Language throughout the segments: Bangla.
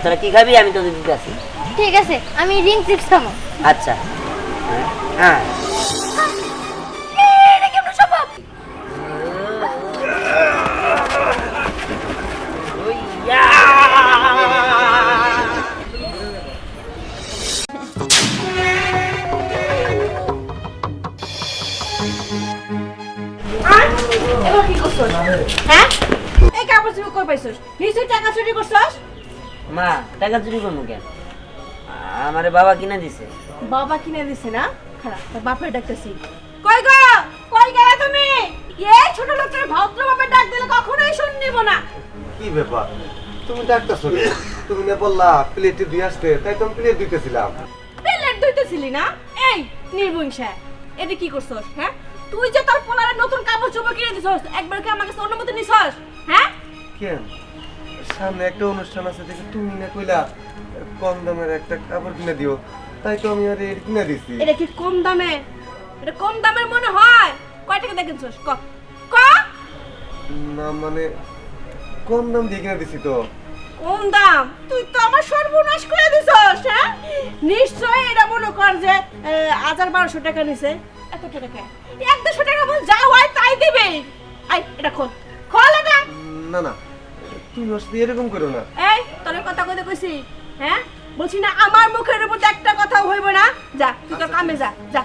তোরা কি খাবি আমি তোদের দিতে আসি। ঠিক আছে, আমি রিং চিপস খাবো। আচ্ছা হ্যাঁ এটা কেমন সম্ভব? এবার কি করছস? হ্যাঁ? এই কাপড় চোপড় কই পাইছস? নিশ্চয়ই টাকা চুরি করছস? মা টাকা চুরি করবো কেন? আমারে বাবা কিনে দিছে। বাবা কিনে দিছে না? খারাপ, তোর বাপের ডাকতেছি। কই গো? কই গেলা তুমি? এই ছোট লোকের ভদ্র বাপের ডাক দিলে কখনোই শুন নিব না। কি ব্যাপার তুমি ডাকতেছো না? তুমি না বললা প্লেটে দিয়ে আসতে, তাই তো আমি প্লেট দিতেছিলাম। প্লেট ধুইতেছিলি না? এই নির্বংশা, এটা কি করছস? হ্যাঁ? তুই যে তোর পোলারে নতুন কাপড় চোপড় কিনে দিছস, একবার কি আমাকে অনুমতি নিছস? হ্যাঁ? কেন সামনে একটা অনুষ্ঠান আছে দেখে তুমি না কইলা কম দামের একটা কাপড় কিনে দিও, তাই তো আমি আর এটা কিনে দিছি। এটা কি কম দামে? এটা কম দামের মনে হয়? কয় টাকা দিয়ে কিনছস? ক ক না মানে কম দাম দিয়ে কিনে দিছি তো। কম দাম? তুই তো আমার সর্বনাশ করে দিছস। হ্যাঁ, নিশ্চয়ই এটা মনে কর যে ১,১২০০ টাকা নিছে। এত টাকা কে? ১,২০০ টাকা বল যা হয় তাই দিবে। আই এটা খোল, খোল এটা। না না তুমি ওর সাথে এরকম করো না। এই তোরে কথা কইতে কইছি, হ্যাঁ? বলছি না আমার মুখের উপর একটা কথাও হইব না। যা তুই তোর কামে যা, যা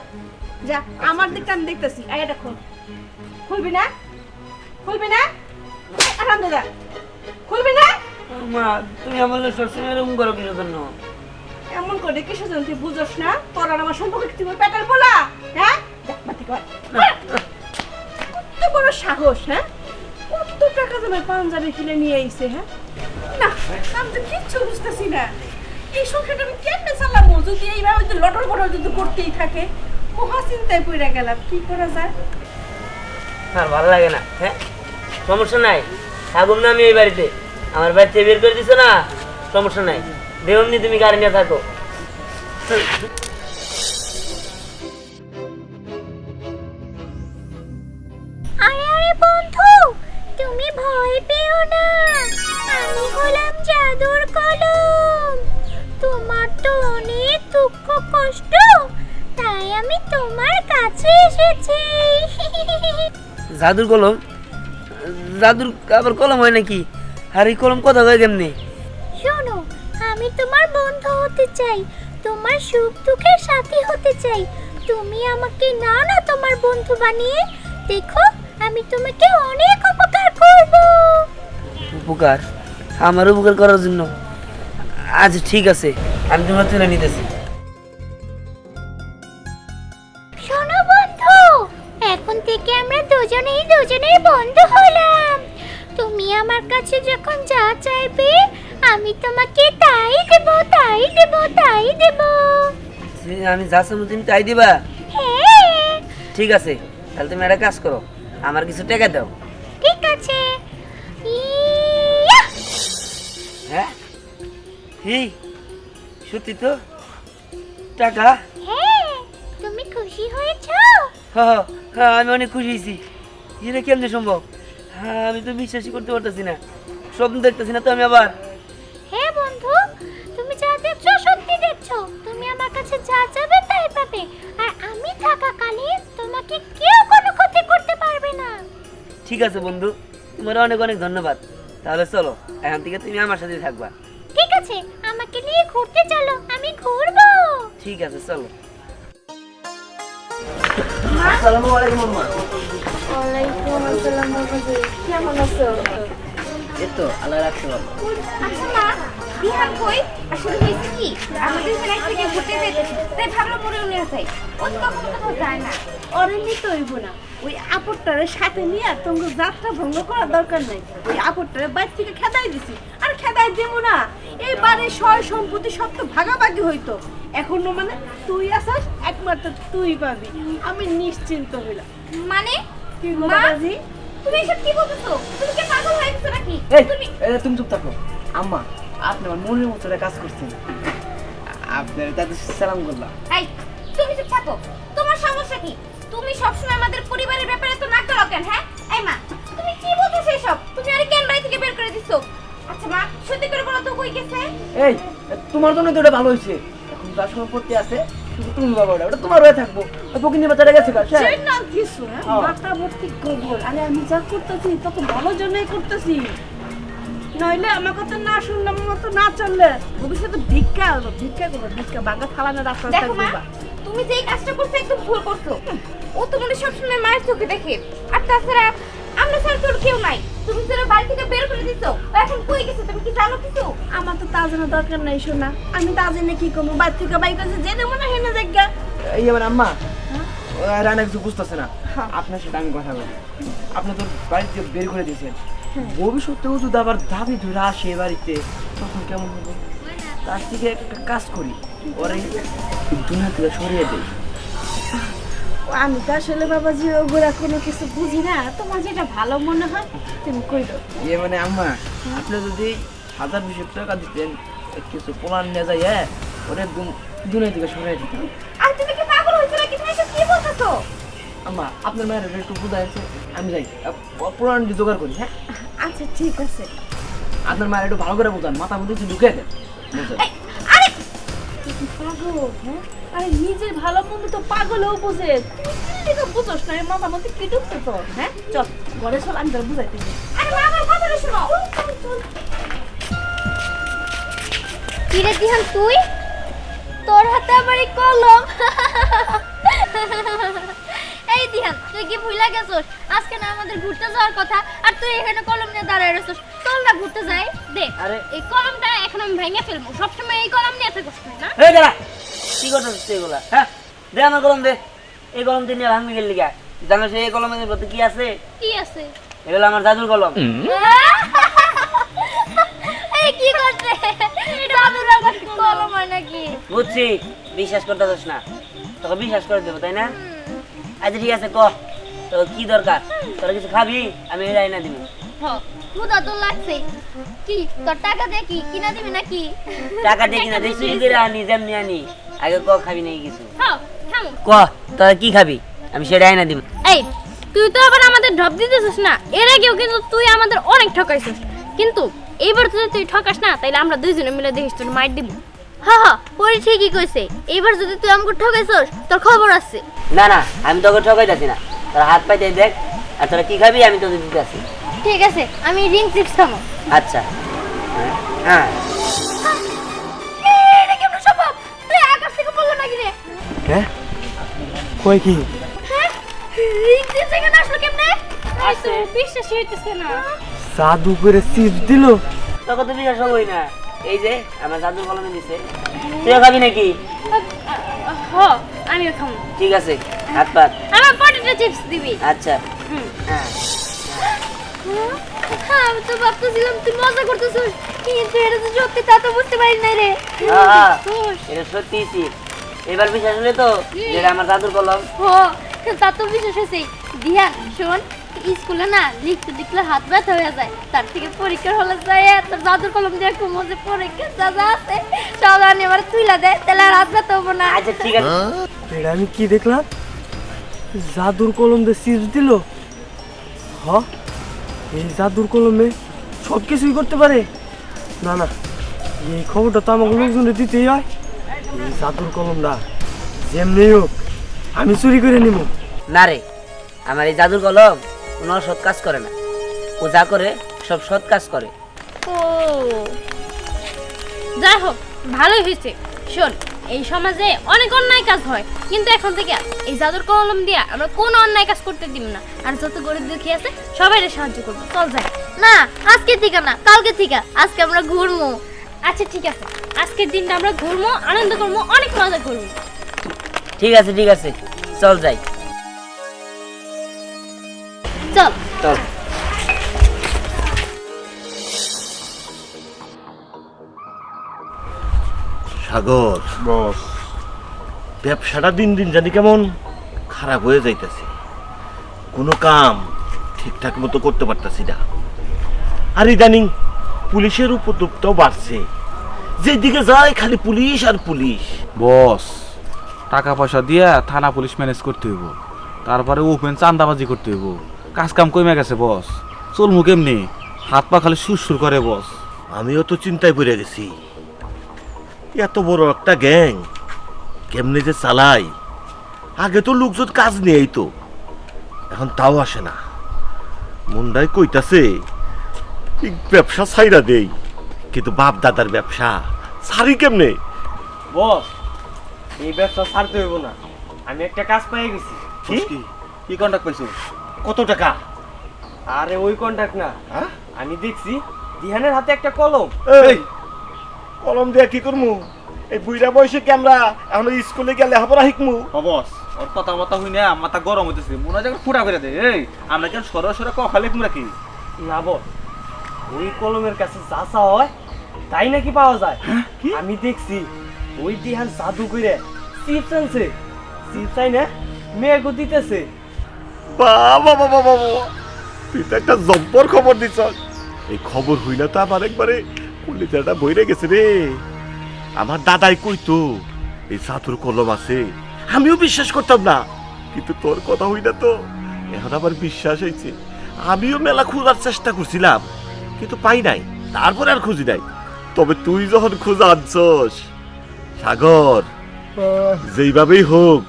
যা, আমার দিকটা আমি দেখতেছি। এই এটা খোল, খুলবি না? খুলবি না? আরাম দে, যা খুলবি না? মা তুমি আমার সবসময় এরকম করো কিসের জন্য? এমন করে কিসের জন্য তুই বুঝছ না? তোর আর আমার সম্পর্ক কি তুই পেটার বলা? হ্যাঁ, যা বাতি কর। কত বড় সাহস! হ্যাঁ, কত টাকা দামে পাঞ্জাবি কিনে নিয়ে আইছে। হ্যাঁ না, আমি তো কিচ্ছু বুঝতেছি না। এই সংসারটা আমি কেমনে চালাবো যদি এইভাবে যদি লটর বটর যদি করতেই থাকে? মহা চিন্তায় পড়ে গেলাম, কি করা যায়? আর ভালো লাগে না। হ্যাঁ সমস্যা নাই, থাকুম না আমি এই বাড়িতে। আমার বাড়িতে বের করে দিছো না, সমস্যা নাই। দেবমনি তুমি গাড়ি নিয়ে থাকো। আরে আরে বন্ধু, তুমি ভয় পেও না, আমি হলাম জাদুর কলম। তোমার তো অনেক দুঃখ কষ্ট, তাই আমি তোমার কাছে এসেছি। জাদুর কলম? জাদুর আবার কলম হয় নাকি? আর এই কলম কথা হয় কেমনি? শোনো, আমি তোমার বন্ধু হতে চাই, তোমার সুখ দুঃখের সাথী হতে চাই। তুমি আমাকে না না তোমার বন্ধু বানিয়ে দেখো, আমি তোমাকে অনেক উপকার করব। উপকার? আমার উপকার করার জন্য? আচ্ছা ঠিক আছে, আমি তোমার তুলে নিতেছি। শোনো বন্ধু, এখন থেকে আমরা দুজনেই দুজনের বন্ধু হলাম। তুমি আমার কাছে যখন যা চাইবে আমি তোমাকে তাই দেব, তাই দেব, তাই দেব। আমি যা চাবো তুমি তাই দিবা? হ্যাঁ ঠিক আছে, তাহলে তুমি একটা কাজ করো, আমার কিছু টাকা দাও। ঠিক আছে। ইয়া! হ্যাঁ এই সত্যি তো? টাকা? হ্যাঁ, তুমি খুশি হয়েছো? হ্যাঁ হ্যাঁ আমি অনেক খুশি হয়েছি। এটা কেমনে সম্ভব? হ্যাঁ আমি তো বিশ্বাসই করতে পারতেছি না, স্বপ্ন দেখতেছি না তো আমি আবার। হ্যাঁ বন্ধু, তুমি যা দেখছো সত্যি দেখছো। তুমি আমার কাছে যা চাইবে তাই পাবে, আর আমি থাকাকালীন তোমাকে কেউ কোনো ক্ষতি করতে পারবে না। ঠিক আছে বন্ধু, তোমার অনেক অনেক ধন্যবাদ। তাহলে চলো, এখন থেকে তুমি আমার সাথে থাকবা। ঠিক আছে, আমাকে নিয়ে ঘুরতে চলো, আমি ঘুরবো। ঠিক আছে চলো। আসসালামু আলাইকুম আম্মা। ওয়ালাইকুম আসসালাম বাবাজি, কেমন আছো? এই তো আল্লাহ রাখতে পারবো। আচ্ছা মা, বিহান কই? আসলে হয়েছে কি, আমাদের এখানে থেকে ঘুরতে যেতেছি, তাই ভাবলাম ওরে নিয়ে যাই। ও তো কখনো কোথাও যায় না। ওরে নিতে হইব না, ওই আপরটারে সাথে নিয়ে তোমাকে যাত্রা ভঙ্গ করার দরকার নাই। ওই আপরটারে বাইর থেকে খেদাই দিছি, আর খেদাই দেবো না। এই বাড়ির সয় সম্পত্তি সব তো ভাগাভাগি হইতো, এখনো মানে তুই আসাস একমাত্র তুই পাবি। আমি নিশ্চিন্ত হইলাম। মানে কি গো মা? বাবাজি? তুমি এসব কি বলতেছো? তুমি কি পাগল হয়ে গেছো নাকি? তুমি তুমি চুপ থাকো আম্মা, আপনি আমার মনের মতো একটা কাজ করছেন। আপনার দাদু সালাম করলাম। এই, তুমি চুপ থাকো। তোমার সমস্যা কি? তুমি সবসময় আমাদের পরিবারের ব্যাপারে তো নাক গলাও কেন? হ্যাঁ এই মা, তুমি কি বলতেছো এসব? তুমি আরে কেন বাড়ি থেকে বের করে দিছো? আচ্ছা মা সত্যি করে বলো তো কই গেছে? এই তোমার জন্য তো এটা ভালো হয়েছে, এখন যার সম্পত্তি আছে শুধু তুমি বাবা, ওটা তোমার হয়ে থাকবো। ওই ফকিন্নির বাচ্চাটা গেছে কার? সে না কিছু হ্যাঁ মাথা ভর্তি গোবর। আরে আমি যা করতেছি তত ভালোর জন্যই করতেছি, নইলে আমার কথা না শুনলে আমার মতো না চললে ভবিষ্যতে ভিক্ষা করবো, ভিক্ষা বাঙ্গা ফালানো রাস্তা দেখো মা, তুমি যে এই কাজটা করছো একদম ভুল করছো। ও তোমার সবসময় মায়ের চোখে দেখে, আর তাছাড়া আমরা ছাড়া তোর কেউ নাই। তুমি তোর বাড়ি থেকে বের করে দিছো, ও এখন কই গেছে তুমি কি জানো কিছু? আমার তো তা জানা দরকার নাই শোনা, আমি তা জেনে কি করবো? বাড়ি থেকে বাইক আছে জেনে মনে হয় না জায়গা। এই আমার আম্মা রানা কিছু বুঝতেছে না, আপনার সাথে আমি কথা বলি। আপনি তো বাড়িতে বের করে দিয়েছেন, ভবিষ্যতেও যদি আবার দাবি ধরে আসে বাড়িতে তখন কেমন হবে? তার থেকে একটা কাজ করি, ওরা দুনিয়া থেকে সরিয়ে দেয়। আমি তো আসলে বাবাজি ওগুলা কোনো কিছু বুঝি না, তোমার যেটা ভালো মনে হয় তুমি কই দাও। ইয়ে মানে আম্মা, আপনি যদি 1000-20 টাকা দিতেন কিছু প্ল্যান নিয়ে যাই, হ্যাঁ ওরা একদম দুনিয়া থেকে সরিয়ে দিতেন। আর তুমি কি পাগল হইছো নাকি? তুমি এসব কি বলতেছো? আম্মা আপনার মায়ের একটু বুঝাইছে, আমি যাই প্ল্যান জোগাড় করি। হ্যাঁ আচ্ছা ঠিক আছে। আপনার মায়ের একটু ভালো করে বোঝান, মাথা মধ্যে একটু ঢুকে দেন। বুঝলেন? এই, আরে তুমি পাগল হ্যাঁ? আরে নিজের ভালো মন্দ তো পাগলও বুঝে, তুই তো বুঝোস না এর মাথা মধ্যে কি ঢুকছে তোর? হ্যাঁ চল ঘরে চল, আমি তোর বুঝাইতে দিই। আরে মা আমার কথাটা শোনো। কি রে দিহান তুই? তোর হাতে আবার এই কলম? এই দিহান তুই কি ভুলে গেছস আজকে না আমাদের ঘুরতে যাওয়ার কথা, আর তুই এখানে কলম নিয়ে দাঁড়ায় রইছস? চল না ঘুরতে যাই। দে আরে এই কলমটা এখন আমি ভেঙে ফেলবো, সবসময় এই কলম নিয়ে থাকিস না। এই দাঁড়া, কি করতেছিস তুই এগুলা? হ্যাঁ দে আমার কলম দে। এই কলম তুই নিয়ে ভাঙবি গেলি লিগা? জানো সেই কলমের মধ্যে কি আছে? কি আছে? এগুলো আমার দাদুর কলম। এই কি করছে? দাদুর আবার কলম হয় নাকি? বুঝছি, বিশ্বাস করতেছিস না, তোকে বিশ্বাস করে দেবো তাই না? আচ্ছা ঠিক আছে, ক তোর কি দরকার? তোরা কিছু খাবি? আমি এই না দিব। ক্ষুধা তো লাগছে। কি তোর টাকা দিয়ে কি কিনা দিবি নাকি? টাকা দিয়ে কিনা দিয়ে চুরি করে আনি, যেমনি আনি। আগে ক খাবি নাকি কিছু? হ্যাঁ থামো। ক তোরা কি খাবি? আমি সেটা আইনা দিব। এই তুই তো আবার আমাদের ড্রপ দিতেছিস না? এর আগেও কিন্তু তুই আমাদের অনেক ঠকাইছিস, কিন্তু এইবার যদি তুই ঠকাস না তাইলে আমরা দুইজনে মিলে দেখিস তোর মাইর দিব। হ্যাঁ হ্যাঁ পরি ঠিকই কইছে, এইবার যদি তুই আমাকে ঠকাইছিস তোর খবর আছে। না না, আমি তোকে ঠকাইতাছি না। তোরা হাত পাইতে দেখ, আর তোরা কি খাবি আমি তোকে দিতেছি। ঠিক আছে আমি রিং চিপস খাবো। আচ্ছা হ্যাঁ। এটা কেমন সম্ভব? তুই আকাশ থেকে পড়লো নাকি রে? হ্যাঁ কই কি? হ্যাঁ রিং চিপস এখানে আসলো কেমনে? আসছে। বিশ্বাসই হইতেছে না। জাদু করে চিপস দিল? তোকে তো বিশ্বাস হবই না। এই যে আমার দাদুর কলমে দিছে, তুইও খাবি নাকি? হ্যাঁ আমিও খাবো। ঠিক আছে, হাত পাত। আমার পটেটো চিপস দিবি। আচ্ছা হ্যাঁ। আমি তো ভাবতেছিলাম তুই মজা করতেছিস, কিন্তু এটা তো সত্যি, তা তো বুঝতে পারি নাই রে। হ্যাঁ, এটা সত্যি চিপ। এবার বিশ্বাস হলে তো যেটা আমার দাদুর কলম। ও তা তো বিশ্বাস হয়েছে। দিহান শোন, স্কুলে না লিখতে লিখলে হাত ব্যথা হয়ে যায়, তার থেকে পরীক্ষার হলে যায় তোর দাদুর কলম দিয়ে একটু মজা পরীক্ষা যা যা আছে সব আনি এবার তুইলা দেয়, তাহলে আর হাত ব্যথা হবো না। আচ্ছা ঠিক আছে। এটা আমি কি দেখলাম? জাদুর কলম দিয়ে চিপস দিল? হ্যাঁ এই জাদুর কলমে সব কিছুই করতে পারে। না না, এই খবরটা তো আমাকে লোকজনে দিতেই হয়। এই জাদুর কলমটা যেমনি হোক আমি চুরি করে নিব। না রে, আমার এই জাদুর কলম কোনো সৎ কাজ করে না। ও যা করে সব সৎ কাজ করে। ও যাই হোক ভালোই হয়েছে। শোন, এই সমাজে অনেক অন্যায় কাজ হয়, কিন্তু এখন থেকে এই জাদুর কলম দিয়ে আমরা কোনো অন্যায় কাজ করতে দিব না। আর যত গরিব দুঃখী আছে সবাইকে সাহায্য করবো। চল যাই। না আজকে থেকে না, কালকে থেকে। আজকে আমরা ঘুরবো। আচ্ছা ঠিক আছে, আজকের দিনটা আমরা ঘুরবো, আনন্দ করবো, অনেক মজা করবো। ঠিক আছে ঠিক আছে, চল যাই। চল চল। সাগর, বস ব্যবসাটা দিন দিন জানি কেমন খারাপ হয়ে যাইতেছে। কোনো কাম ঠিকঠাক মতো করতে পারতাছি না। আর ইদানিং পুলিশের উপদ্রবটাও বাড়ছে, যেদিকে যায় খালি পুলিশ আর পুলিশ। বস, টাকা পয়সা দিয়া থানা পুলিশ ম্যানেজ করতে হইব, তারপরে ওপেন চান্দাবাজি করতে হইব। কাজ কাম কমে গেছে বস, চলমু কেমনি? হাত পা খালি সুরসুর করে বস। আমিও তো চিন্তায় পড়ে গেছি, এত বড় একটা গ্যাং কেমনে যে চালাই। আগে তো লোকজন কাজ নিয়েই তো, এখন তাও আসে না। মুন্ডাই কইতাছে এই ব্যবসা ছাইরা দেই, কিন্তু বাপ দাদার ব্যবসা সারি কেমনে? বস এই ব্যবসা ছাড়তে হইব না, আমি একটা কাজ পেয়ে গেছি। কি কি কন্টাক্ট পাইছো? কত টাকা? আরে ওই কন্ট্রাক্ট না, হ্যাঁ? আমি দেখছি দিহানের হাতে একটা কলম। এই কলম দিয়া কি করমু? এই বুইড়া বয়সে কি আমরা এখন স্কুলে গেলে লেখাপড়া শিখমু? বস ওর কথা মতা হই না, মাথা গরম হইতেছে, মনে হয় ফুটা করে দেয়। এই আমরা কেন সরাসরি কখালে তোমরা কি? না বস, ওই কলমের কাছে যা চা হয় তাই নাকি পাওয়া যায়। আমি দেখছি ওই দিহান জাদু করে চিপস আনছে, চিপস আই না মেয়েকে দিতেছে। বাবা বাবা বাবা, তুই তো একটা জব্বর খবর দিছ। এই খবর হইলে তো আমার একবারে কলিজাটা বইরে গেছে রে। আমার দাদাই কইতো এই জাদুর কলম আছে, আমিও বিশ্বাস করতাম না, কিন্তু তোর কথা হই না তো এখন আমার বিশ্বাস হয়েছে। আমিও মেলা খোঁজার চেষ্টা করছিলাম, কিন্তু পাই নাই, তারপরে আর খুঁজি নাই। তবে তুই যখন খোঁজা আনছস সাগর, যেইভাবেই হোক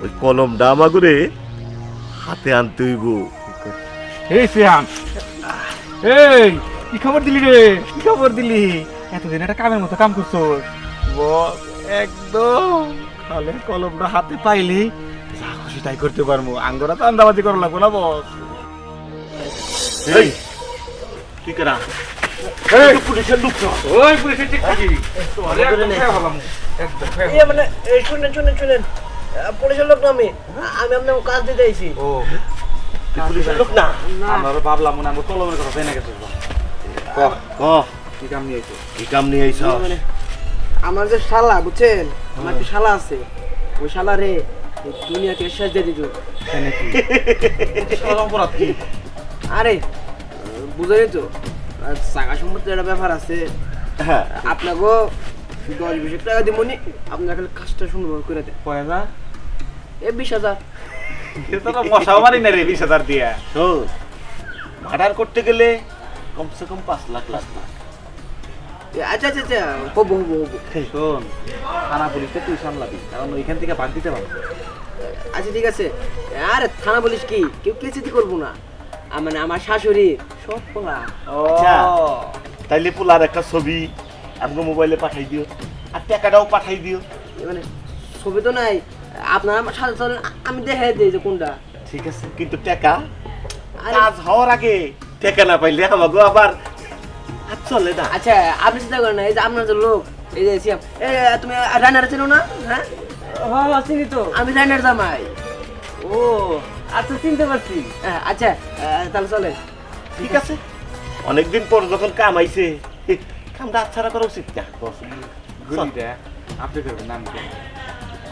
ওই কলমটা আমাগরে হাতে আনতে হইব। এই সিয়াম, এই কি খবর দিলি রে? কি খবর দিলি? এতদিন একটা কামের মতো কাম করছো। বস একদম খালে কলমটা হাতে পাইলি যা খুশি তাই করতে পারবো। আঙ্গরা তো আন্দাবাজি করা লাগবো না বস। এই তুই কেনা পুলিশের লোক তো? ওই পুলিশের ঠিক থাকি মানে শুনেন শুনেন শুনেন, পুলিশের লোক না আমি, আমি আপনার কাজ দিতে আইছি। ও তুই পুলিশের লোক না? আমরা ভাবলাম মনে হয় কলমের কথা জেনে গেছিস। ক কি কাম নিয়ে আইছো? কি কাম নিয়ে আইছ? আমার যে শালা বুঝছেন, আমার একটা শালা আছে, ওই শালা রে দুনিয়া থেকে শেষ দিয়ে দিত। অপরাধ কি? আরে বুঝলেই তো, চাকা সম্পত্তির একটা ব্যাপার আছে। হ্যাঁ, আপনাকেও 10-20 টাকা দিব নি, আপনার খালি কাজটা সুন্দর করে দেন। পয়সা 20,000। এটা তো মশাও মারি না রে 20,000 দিয়া। শোন, মার্ডার করতে গেলে কমসে কম 5 লাখ লাগবে। আচ্ছা আচ্ছা আচ্ছা, হবো হবো হবো। শোন, থানা পুলিশকে তুই সামলাবি, কারণ ওইখান থেকে বাদ দিতে পারবো। আচ্ছা ঠিক আছে। আরে থানা পুলিশ কি কেউ কেসিটি করবো না, মানে আমার শাশুড়ি সব পোলা। আচ্ছা, তাইলে পোলার একটা ছবি আপনার মোবাইলে পাঠাই দিও, আর টাকাটাও পাঠাই দিও। মানে ছবি তো নাই, আপনার আমার সাথে চলেন, আমি দেখাই দিই যে কোনটা। ঠিক আছে, কিন্তু টাকা আরে কাজ হওয়ার আগে টাকা না পাইলে আমাকে আবার হাত চলে না। আচ্ছা আপনি চিন্তা করেন না, এই যে আপনার যে লোক, এই যে সিয়াম, তুমি রান্নার চেনো না? হ্যাঁ হ্যাঁ চিনি তো, আমি রান্নার জামাই। ও আচ্ছা, চিনতে পারছি। আচ্ছা তাহলে চলে। ঠিক আছে, অনেকদিন পর যখন কাম আইছে, কামটা আচ্ছাড়া করা উচিত না। গুলিটা আপনি করবেন নাম কি?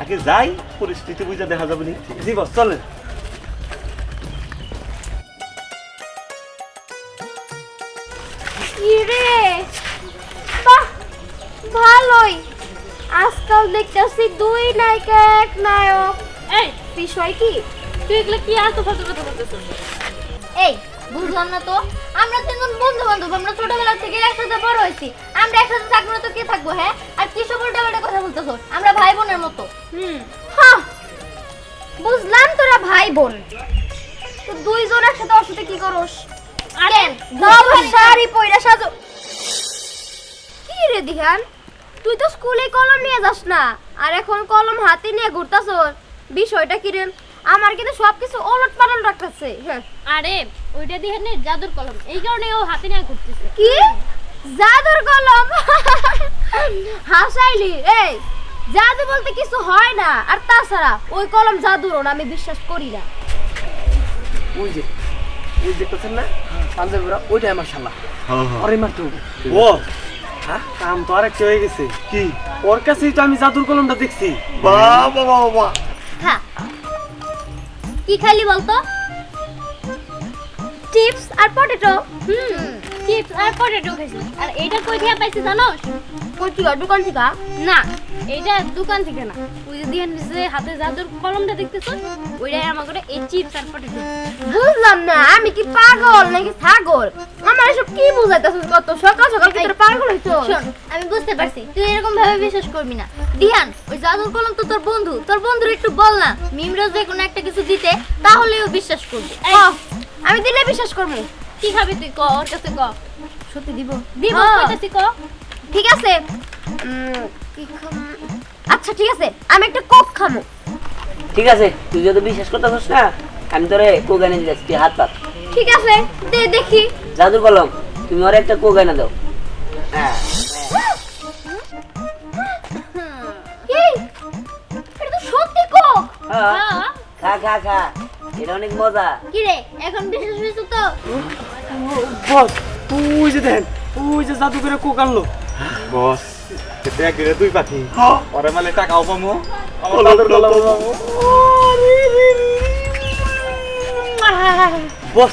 আগে যাই, পরিস্থিতি বুঝে দেখা যাবে নি। জি বস, চলেন। ইরে বাহ, ভালোই। আজকাল দেখতেছি 2 নায়িকা 1 নায়ক। এই বিষয় কি? তুই এগুলো কি আর তো ফালতু কথা বলতেছিস? এই বুঝলাম না তো, আমরা তিনজন বন্ধু বান্ধব, আমরা ছোটবেলা থেকে একসাথে বড় হয়েছি, আমরা একসাথে থাকবো না তো কে থাকবো? হ্যাঁ, আর কি সব উল্টাপাল্টা কথা বলতেছস? আমরা ভাই বোনের মতো। হ্যাঁ বুঝলাম, তোরা ভাই বোন, তো দুইজন একসাথে ওর সাথে কি করস? কেন বাবা শাড়ি পয়রা সাজো? কি রে দিহান, তুই তো স্কুলে কলম নিয়ে যাস না, আর এখন কলম হাতে নিয়ে ঘুরতাছস, বিষয়টা কি রে? আমার কিন্তু সবকিছু ওলট পালট রাখতেছে। হ্যাঁ আরে ওইটা দিয়ে নে জাদুর কলম, এই কারণে ও হাতে নিয়ে ঘুরতেছে। কি জাদুর কলম? হাসাইলি? এই জাদু বলতে কিছু হয় না, আর তাছাড়া ওই কলম জাদুরও না, আমি বিশ্বাস করি না। ওই যে ওই দেখতেছেন না পাঞ্জাবিরা, ওইটাই আমার শালা। আরে মারতে হবে। ও হ্যাঁ, কাম তো আরেকটা হয়ে গেছে। কি? ওর কাছেই তো আমি জাদুর কলমটা দেখছি। বাবা বাবা, হ্যাঁ কি খালি বলতো? চিপস আর পটেটো। চিপস আর পটেটো খাইছি। আর এইটা কই থেকে পাইছি জানোস? কই থেকে দোকান থেকে? না এইটা দোকান থেকে না, ওই যে দিহান যে হাতে জাদুর কলমটা দেখতেছ ওইটাই আমাকে এই চিপস আর পটেটো। বুঝলাম না, আমি কি পাগল নাকি ছাগল? আমার এসব কি বুঝাইতাছিস? কত সকাল সকাল কি তোর পাগল হইছো? শোন, আমি বুঝতে পারছি তুই এরকম ভাবে বিশ্বাস করবি না। দিহান, ওই জাদুর কলম তো তোর বন্ধু, তোর বন্ধুর একটু বল না মিমরাজ যে কোনো একটা কিছু দিতে, তাহলেও বিশ্বাস করবে। এই, আমি দিলে বিশ্বাস করবো। কি খাবি তুই ক, ওর কাছে ক। সত্যি দিব? দিব কইতাছি ক। ঠিক আছে। কি খাম? আচ্ছা ঠিক আছে, আমি একটা কোক খাবো। ঠিক আছে, তুই যদি বিশ্বাস করতেছিস না, আমি তোরে কোক এনে দিচ্ছি, তুই হাত পাত। ঠিক আছে, দে দেখি। জাদুর কলম, তুমি ওর একটা কোক এনে দাও। হ্যাঁ এই, এটা তো সত্যি কোক। হ্যাঁ, হ্যাঁ, খা খা খা, এটা অনেক মজা। কি রে এখন বিশ্বাস হয়েছে তো? বস, ওই যে দেখেন, ওই যে জাদুকরে কোক আনলো। বস এটা একদিনে দুই পাখি, পরে মালে টাকাও পামো, আমার দাদুর কলম পামো। বস,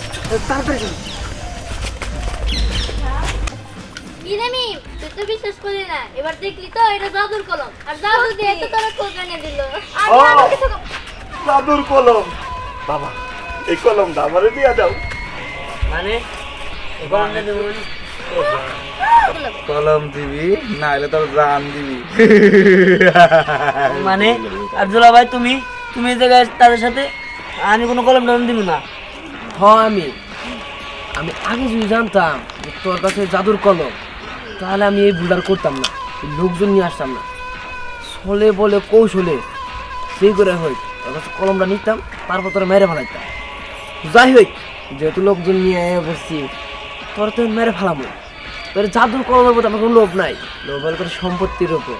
তাড়াতাড়ি চল। কি রে মিম, তুই তো বিশ্বাস করলি না, এবার দেখলি তো এটা জাদুর কলম, আর জাদু দিয়ে তো তোরা কোক এনে দিল। দাদুর কলম। বাবা এই কলমটা আমারে দিয়া দাও। মানে এই কলমটা দেবো মানে? কলম দিবি না এলে তোর জান দিবি। মানে আর দুলা ভাই, তুমি তুমি এই জায়গায় তাদের সাথে, আমি কোনো কলম টলম দিব না। হ্যাঁ, আমি আগে যদি জানতাম যে তোর কাছে জাদুর কলম, তাহলে আমি এই ভুলটা করতাম না, এই লোকজন নিয়ে আসতাম না। ছলে বলে কৌশলে সেই করে হোক তোর কাছে কলমটা নিতাম, তারপর তোরা মেরে ফেলাইতাম। যাই হোক, যেহেতু লোকজন নিয়ে বসছি, তোরা তো মেরে ফেলামো। তোর জাদুর কলমের প্রতি আমার কোনো লোভ নাই, লোভ হলে তোর সম্পত্তির ওপর।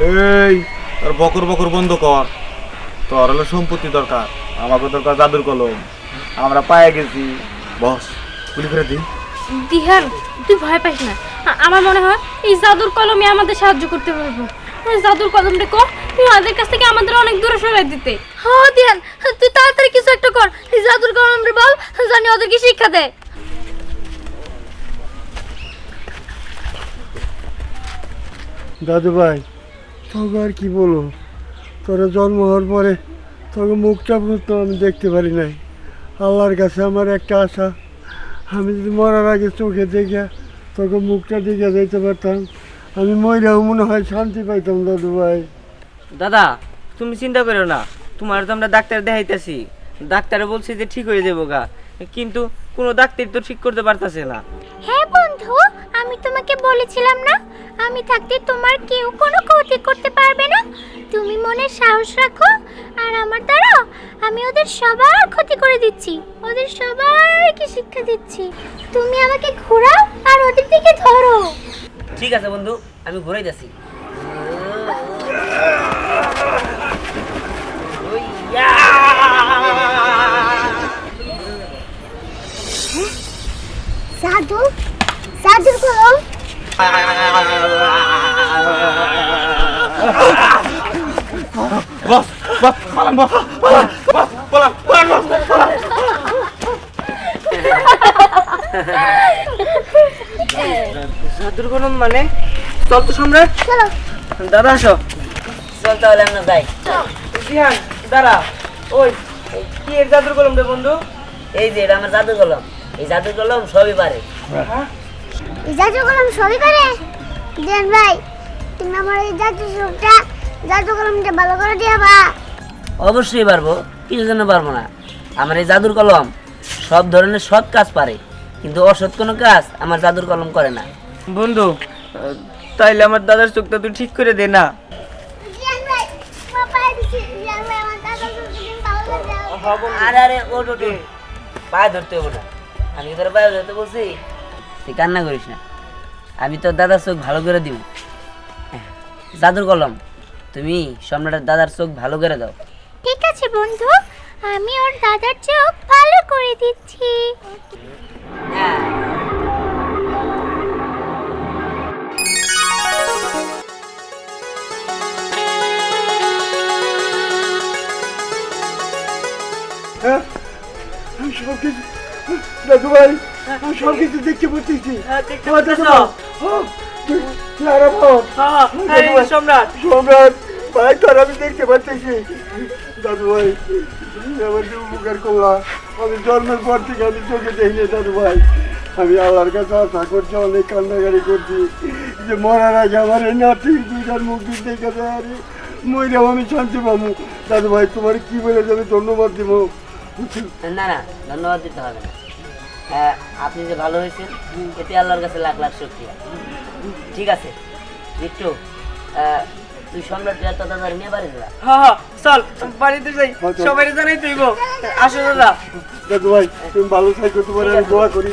এই তোর বকর বকর বন্ধ কর, তোর হলো সম্পত্তি দরকার, আমাকে দরকার জাদুর কলম। আমরা পায়ে গেছি বস, গুলি করে দিই। দিহান, তুই ভয় পাইস না, আমার মনে হয় এই জাদুর কলমে আমাদের সাহায্য করতে পারবো। এই জাদুর কলমটা কর, তুই ওদের কাছ থেকে আমাদের অনেক দূরে সরাই দিতে। হ্যাঁ দিয়ান, তুই তাড়াতাড়ি কিছু একটা কর। এই জাদুর কলমটা বল, জানি ওদেরকে শিক্ষা দে। দাদু ভাই, তোকে আর কি বলবো, তোরা জন্ম হওয়ার পরে তোকে মুখটা তো আমি দেখতে পারি নাই। আল্লাহর কাছে আমার একটা আশা, আমি যদি মরার আগে চোখে দেখে তোকে মুখটা দেখে যেতে পারতাম, আমি মহিলাও মনে হয় শান্তি পাইতাম। দাদু ভাই, দাদা, তুমি চিন্তা করো না, তোমার তো আমরা ডাক্তার দেখাইতেছি, ডাক্তারে বলছে যে ঠিক হয়ে যাবো গা, কিন্তু কোনো ডাক্তার তো ঠিক করতে পারতেছে না। হ্যাঁ বন্ধু, আমি তোমাকে বলেছিলাম না, আমি থাকতে তোমার কেউ কোনো ক্ষতি করতে পারবে না। তুমি মনে সাহস রাখো, আর আমার দ্বারা আমি ওদের সবার ক্ষতি করে দিচ্ছি, ওদের সবাইকে শিক্ষা দিচ্ছি। তুমি আমাকে ঘোরাও আর ওদের দিকে ধরো। ঠিক আছে বন্ধু, আমি ঘুরাই যাচ্ছি। জাদু, জাদুর কলম। বস বস পালান, বস পালান, বস পালান, পালান, বস পালান। জাদুর কলম মানে? চল তো সম্রাট, চলো। দাদা আসো, চল তাহলে আমরা যাই। জিহান দাঁড়া, ওই কি এর জাদুর কলম রে বন্ধু? এই যে এটা আমার জাদুর কলম, এই জাদুর কলম সবই পারে। এই জাদুর কলম সবই পারে? দিয়ান ভাই, তুমি আমার এই জাদু কলমটা ভালো করে দিয়াবা। অবশ্যই পারবো, কিছু জন্য পারবো না। আমার এই জাদুর কলম সব ধরনের সৎ কাজ পারে, কিন্তু অসৎ কোনো কাজ আমার জাদুর কলম করে না। বন্ধু, তাইলে আমার দাদার চোখটা তুই ঠিক করে দে না। দিয়ান ভাই, তোমার পায়ে দিছি। দিয়ান ভাই, আমার দাদার চোখটা ভালো করে দাও। আরে আরে ওট ওট, পায়ে ধরতে হবো না, আমি তোর পায়ে ধরতে বলছি, তুই কান্না করিস না, আমি তোর দাদার চোখ ভালো করে দিব। জাদুর কলম, তুমি সম্রাটের দাদার চোখ ভালো করে দাও। ঠিক আছে বন্ধু, আমি ওর দাদার চোখ ভালো করে দিচ্ছি। আমি সব কিছু, দাদু ভাই আমি সব কিছু দেখতে পাচ্ছি। দেখতে আমার পাচ্ছ? দাদু ভাই, তুই আর আমার হ্যাঁ, এই সম্রাট। সম্রাট ভাই, তোর আমি দেখতে পাচ্ছি। দাদু ভাই, তুমি আমার যে উপকার করলা, আমি জন্মের পর থেকে আমি চোখে দেখিনি দাদু ভাই। আমি আল্লাহর কাছে আশা করছি, অনেক কান্নাকারি করছি যে মরার আগে আমার এই নাতি দুইটার মুখ দিয়ে দেখে দেয়, আর মইরাও আমি শান্তি পাবো। দাদু ভাই, তোমার কি বলে যে আমি ধন্যবাদ দিব? না না, ধন্যবাদ দিতে হবে না। আপনি যে ভালো হয়েছেন এতে আল্লাহর কাছে লাখ লাখ শুকরিয়া। ঠিক আছে বিট্টু, তুই সম্রাট আর তো দাদার নিয়ে বাড়ি যা। হ্যাঁ, চল বাড়িতে যাই, সবাই জানাই তুইব। আসো দাদা। দাদু ভাই, তুমি ভালো থাকো, তোমার আমি দোয়া করি।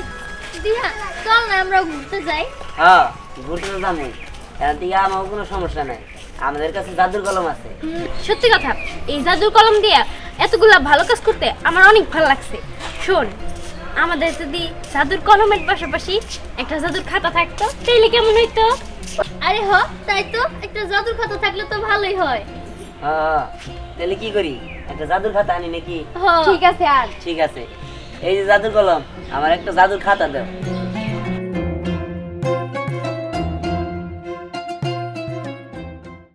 দিহান চল না আমরা ঘুরতে যাই। হ্যাঁ, ঘুরতে তো যাবই। এখান থেকে আমার কোনো সমস্যা নাই, আমাদের কাছে জাদুর কলম আছে। সত্যি কথা, এই জাদুর কলম দিয়ে এতগুলা ভালো কাজ করতে আমার অনেক ভালো লাগছে। শোন, আমাদের যদি জাদুর কলমের পাশাপাশি একটা জাদুর খাতা থাকতো তাইলে কেমন হইতো? আরে হ, তাই তো, একটা জাদুর খাতা থাকলে তো ভালোই হয়। হ্যাঁ, তাহলে কি করি, একটা জাদুর খাতা আনি নাকি? ঠিক আছে। আর ঠিক আছে, এই যে জাদুর কলম, আমার একটা জাদুর খাতা দাও।